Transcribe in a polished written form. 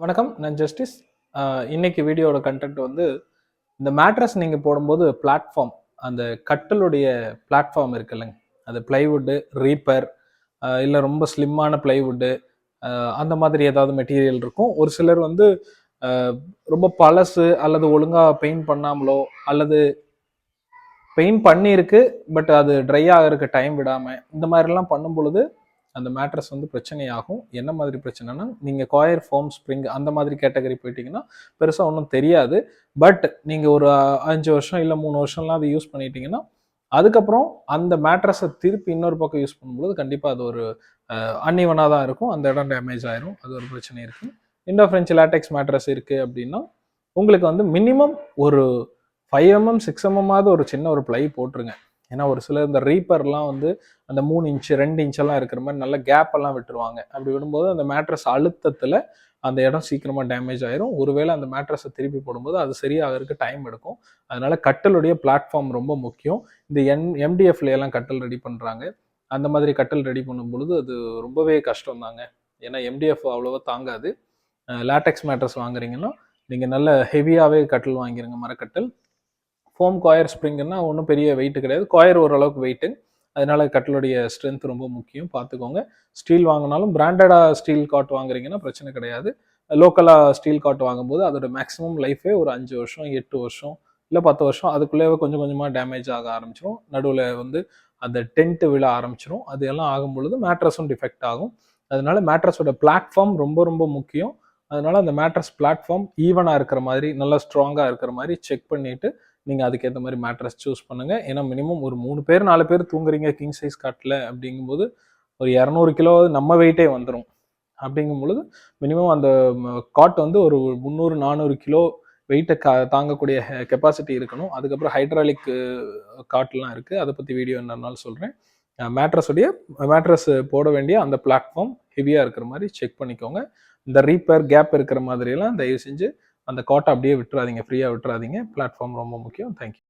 வணக்கம், நான் ஜஸ்டிஸ். இன்னைக்கு வீடியோட கண்டென்ட் வந்து இந்த மேட்ரஸ் நீங்கள் போடும்போது பிளாட்ஃபார்ம், அந்த கட்டலுடைய பிளாட்ஃபார்ம் இருக்குல்லங்க, அது பிளைவுட்டு ரீப்பர் இல்லை ரொம்ப ஸ்லிம்மான பிளைவுட்டு அந்த மாதிரி ஏதாவது மெட்டீரியல் இருக்கும். ஒரு சிலர் வந்து ரொம்ப பழசு அல்லது ஒழுங்காக பெயிண்ட் பண்ணாமலோ அல்லது பெயிண்ட் பண்ணியிருக்கு பட் அது ட்ரை ஆகிறதுக்கு டைம் விடாமல் இந்த மாதிரிலாம் பண்ணும் பொழுது அந்த மேட்ரஸ் வந்து பிரச்சனையாகும். என்ன மாதிரி பிரச்சனைனா, நீங்கள் காயர் ஃபோம் ஸ்ப்ரிங் அந்த மாதிரி கேட்டகரி போயிட்டீங்கன்னா பெருசாக ஒன்றும் தெரியாது. பட் நீங்கள் ஒரு 5 வருஷம் இல்லை 3 வருஷம்லாம் அதை யூஸ் பண்ணிட்டீங்கன்னா அதுக்கப்புறம் அந்த மேட்ரஸை திருப்பி இன்னொரு பக்கம் யூஸ் பண்ணும்போது கண்டிப்பாக அது ஒரு அன்இவனாக தான் இருக்கும். அந்த இடம் டேமேஜ் ஆயிரும். அது ஒரு பிரச்சனை இருக்குது. இண்டோ ஃப்ரெஞ்ச் லேட்டெக்ஸ் மேட்ரஸ் இருக்குது அப்படின்னா உங்களுக்கு வந்து மினிமம் ஒரு 5mm 6mm ஒரு சின்ன ஒரு பிளை போட்டுருங்க. ஏன்னா ஒரு சிலர் இந்த ரீப்பர்லாம் வந்து அந்த 3 இன்ச்சு 2 இன்ச்செல்லாம் இருக்கிற மாதிரி நல்ல கேப் எல்லாம் விட்டுருவாங்க. அப்படி விடும்போது அந்த மேட்ரஸ் அழுத்தத்தில் அந்த இடம் சீக்கிரமாக டேமேஜ் ஆயிரும். ஒருவேளை அந்த மேட்ரஸை திருப்பி போடும்போது அது சரியாகிறதுக்கு டைம் எடுக்கும். அதனால கட்டலுடைய பிளாட்ஃபார்ம் ரொம்ப முக்கியம். இந்த எம்டிஎஃப்ல எல்லாம் கட்டல் ரெடி பண்ணுறாங்க. அந்த மாதிரி கட்டல் ரெடி பண்ணும் பொழுது அது ரொம்பவே கஷ்டம் தாங்க. ஏன்னா எம்டிஎஃப் அவ்வளோவா தாங்காது. லேட்டெக்ஸ் மேட்ரஸ் வாங்குறீங்கன்னா நீங்கள் நல்ல ஹெவியாகவே கட்டல் வாங்கிருங்க, மரக்கட்டல். ஃபோம் காயர் ஸ்ப்ரிங்குன்னா ஒன்றும் பெரிய வெயிட் கிடையாது. காயர் ஓரளவுக்கு வெயிட்டு. அதனால கட்டலுடைய ஸ்ட்ரென்த் ரொம்ப முக்கியம், பார்த்துக்கோங்க. ஸ்டீல் வாங்கினாலும் பிராண்டடாக ஸ்டீல் காட் வாங்குறீங்கன்னா பிரச்சனை கிடையாது. லோக்கலாக ஸ்டீல் காட் வாங்கும்போது அதோட மேக்ஸிமம் லைஃபே ஒரு 5 வருஷம் 8 வருஷம் இல்லை 10 வருஷம். அதுக்குள்ளேயே கொஞ்சம் கொஞ்சமாக டேமேஜ் ஆக ஆரம்பிச்சிடும். நடுவில் வந்து அந்த டென்ட் விழ ஆரம்பிச்சிடும். அது எல்லாம் ஆகும் பொழுது மேட்ரஸும் டிஃபெக்ட் ஆகும். அதனால மேட்ரஸோட பிளாட்ஃபார்ம் ரொம்ப ரொம்ப முக்கியம். அதனால அந்த மேட்ரஸ் பிளாட்ஃபார்ம் ஈவனாக இருக்கிற மாதிரி நல்லா ஸ்ட்ராங்காக இருக்கிற மாதிரி செக் பண்ணிட்டு நீங்கள் அதுக்கேற்ற மாதிரி மேட்ரஸ் சூஸ் பண்ணுங்கள். ஏன்னா மினிமம் ஒரு 3 பேர் 4 பேர் தூங்குறீங்க கிங் சைஸ் காட்டில் அப்படிங்கும்போது ஒரு 200 கிலோ நம்ம வெயிட்டே வந்துடும். அப்படிங்கும் பொழுது மினிமம் அந்த காட் வந்து ஒரு 300-400 கிலோ வெயிட்டை தாங்கக்கூடிய கெப்பாசிட்டி இருக்கணும். அதுக்கப்புறம் ஹைட்ராலிக் காட்லாம் இருக்குது. அதை பற்றி வீடியோ என்னன்னாலும் சொல்கிறேன். மேட்ரஸ் போட வேண்டிய அந்த பிளாட்ஃபார்ம் ஹெவியாக இருக்கிற மாதிரி செக் பண்ணிக்கோங்க. இந்த ரீப்பர் கேப் இருக்கிற மாதிரியெல்லாம் தயவு செஞ்சு அந்த காட்டை அப்படியே விட்டுறாதீங்க, ஃப்ரீயாக விட்டுறாதீங்க. பிளாட்ஃபார்ம் ரொம்ப முக்கியம். தேங்க்யூ.